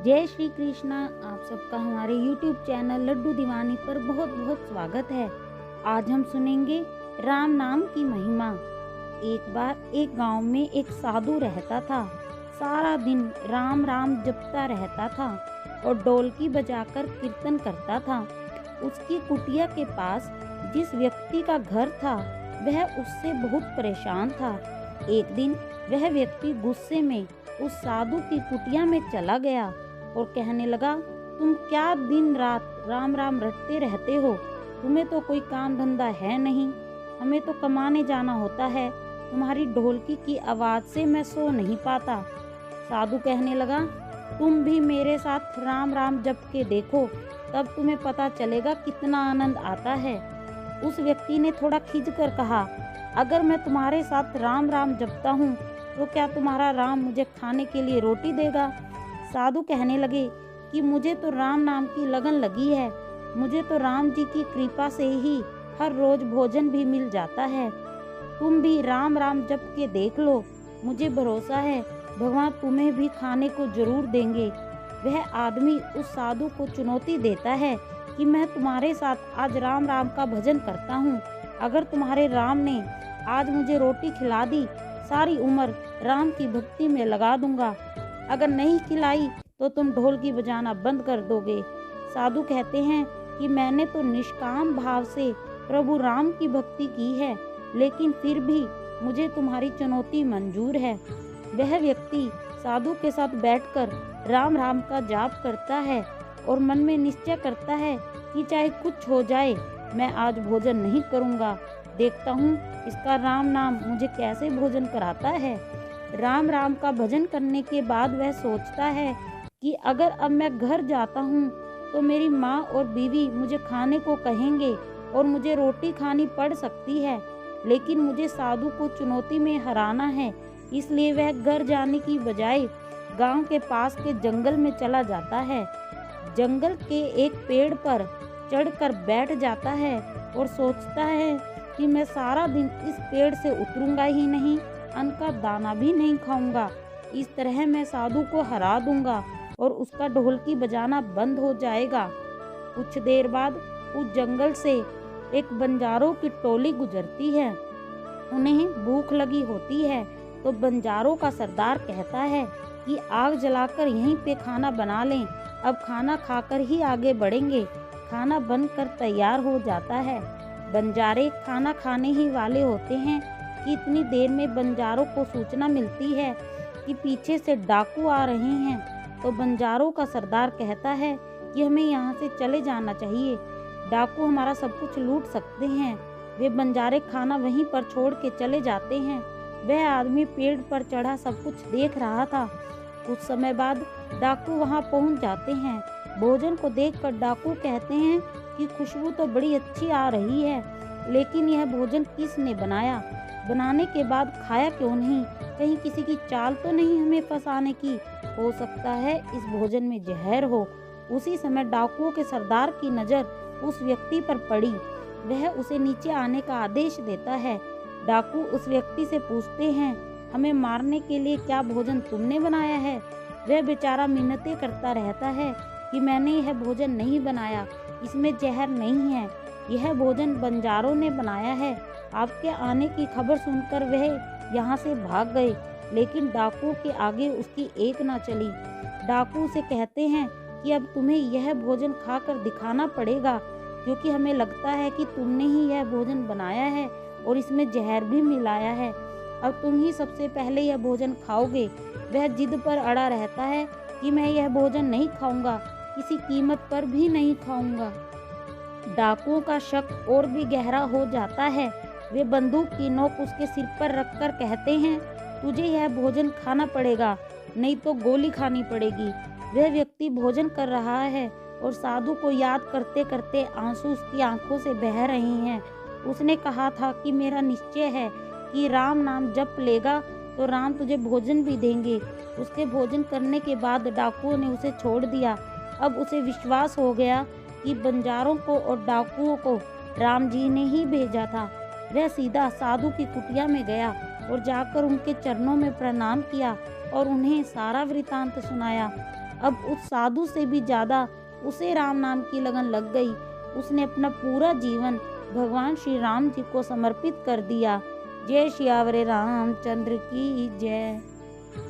जय श्री कृष्णा। आप सबका हमारे YouTube चैनल लड्डू दीवानी पर बहुत बहुत स्वागत है। आज हम सुनेंगे राम नाम की महिमा। एक बार एक गांव में एक साधु रहता था। सारा दिन राम राम जपता रहता था और ढोलकी बजाकर कीर्तन करता था। उसकी कुटिया के पास जिस व्यक्ति का घर था वह उससे बहुत परेशान था। एक दिन वह व्यक्ति गुस्से में उस साधु की कुटिया में चला गया और कहने लगा, तुम क्या दिन रात राम राम रटते रहते हो? तुम्हें तो कोई काम धंधा है नहीं, हमें तो कमाने जाना होता है। तुम्हारी ढोलकी की आवाज़ से मैं सो नहीं पाता। साधु कहने लगा, तुम भी मेरे साथ राम राम जप के देखो, तब तुम्हें पता चलेगा कितना आनंद आता है। उस व्यक्ति ने थोड़ा खिंचकर कहा, अगर मैं तुम्हारे साथ राम राम जपता हूँ तो क्या तुम्हारा राम मुझे खाने के लिए रोटी देगा? साधु कहने लगे कि मुझे तो राम नाम की लगन लगी है, मुझे तो राम जी की कृपा से ही हर रोज भोजन भी मिल जाता है। तुम भी राम राम जप के देख लो, मुझे भरोसा है भगवान तुम्हें भी खाने को जरूर देंगे। वह आदमी उस साधु को चुनौती देता है कि मैं तुम्हारे साथ आज राम राम का भजन करता हूँ। अगर तुम्हारे राम ने आज मुझे रोटी खिला दी, सारी उम्र राम की भक्ति में लगा दूंगा। अगर नहीं खिलाई तो तुम ढोलकी बजाना बंद कर दोगे। साधु कहते हैं कि मैंने तो निष्काम भाव से प्रभु राम की भक्ति की है, लेकिन फिर भी मुझे तुम्हारी चुनौती मंजूर है। वह व्यक्ति साधु के साथ बैठकर राम राम का जाप करता है और मन में निश्चय करता है कि चाहे कुछ हो जाए मैं आज भोजन नहीं करूँगा। देखता हूँ इसका राम नाम मुझे कैसे भोजन कराता है। राम राम का भजन करने के बाद वह सोचता है कि अगर अब मैं घर जाता हूँ तो मेरी माँ और बीवी मुझे खाने को कहेंगे और मुझे रोटी खानी पड़ सकती है, लेकिन मुझे साधु को चुनौती में हराना है। इसलिए वह घर जाने की बजाय गांव के पास के जंगल में चला जाता है। जंगल के एक पेड़ पर चढ़कर बैठ जाता है और सोचता है कि मैं सारा दिन इस पेड़ से उतरूंगा ही नहीं, अन्न का दाना भी नहीं खाऊंगा। इस तरह मैं साधु को हरा दूंगा और उसका ढोलकी बजाना बंद हो जाएगा। कुछ देर बाद उस जंगल से एक बंजारों की टोली गुजरती है। उन्हें भूख लगी होती है तो बंजारों का सरदार कहता है कि आग जलाकर यहीं पे खाना बना लें, अब खाना खाकर ही आगे बढ़ेंगे। खाना बनकर तैयार हो जाता है। बंजारे खाना खाने ही वाले होते हैं कि इतनी देर में बंजारों को सूचना मिलती है कि पीछे से डाकू आ रहे हैं। तो बंजारों का सरदार कहता है कि हमें यहाँ से चले जाना चाहिए, डाकू हमारा सब कुछ लूट सकते हैं। वे बंजारे खाना वहीं पर छोड़ के चले जाते हैं। वह आदमी पेड़ पर चढ़ा सब कुछ देख रहा था। कुछ समय बाद डाकू वहाँ पहुँच जाते हैं। भोजन को देखकर डाकू कहते हैं कि खुशबू तो बड़ी अच्छी आ रही है, लेकिन यह भोजन किसने बनाया? बनाने के बाद खाया क्यों नहीं? कहीं किसी की चाल तो नहीं हमें फंसाने की? हो सकता है इस भोजन में जहर हो। उसी समय डाकुओं के सरदार की नज़र उस व्यक्ति पर पड़ी। वह उसे नीचे आने का आदेश देता है। डाकू उस व्यक्ति से पूछते हैं, हमें मारने के लिए क्या भोजन तुमने बनाया है? वह बेचारा मिन्नतें करता रहता है कि मैंने यह भोजन नहीं बनाया, इसमें जहर नहीं है, यह भोजन बंजारों ने बनाया है। आपके आने की खबर सुनकर वह यहाँ से भाग गए, लेकिन डाकुओं के आगे उसकी एक ना चली। डाकू से कहते हैं कि अब तुम्हें यह भोजन खाकर दिखाना पड़ेगा, क्योंकि हमें लगता है कि तुमने ही यह भोजन बनाया है और इसमें जहर भी मिलाया है। अब तुम ही सबसे पहले यह भोजन खाओगे। वह जिद पर अड़ा रहता है कि मैं यह भोजन नहीं खाऊंगा, किसी कीमत पर भी नहीं खाऊंगा। डाकुओं का शक और भी गहरा हो जाता है। वे बंदूक की नोक उसके सिर पर रखकर कहते हैं, तुझे यह भोजन खाना पड़ेगा, नहीं तो गोली खानी पड़ेगी। वह व्यक्ति भोजन कर रहा है और साधु को याद करते करते आंसू उसकी आंखों से बह रहे हैं। उसने कहा था कि मेरा निश्चय है कि राम नाम जप लेगा तो राम तुझे भोजन भी देंगे। उसके भोजन करने के बाद डाकुओं ने उसे छोड़ दिया। अब उसे विश्वास हो गया कि बंजारों को और डाकुओं को राम जी ने ही भेजा था। वह सीधा साधु की कुटिया में गया और जाकर उनके चरणों में प्रणाम किया और उन्हें सारा वृतांत सुनाया। अब उस साधु से भी ज़्यादा उसे राम नाम की लगन लग गई। उसने अपना पूरा जीवन भगवान श्री राम जी को समर्पित कर दिया। जय सियावरे रामचंद्र की जय।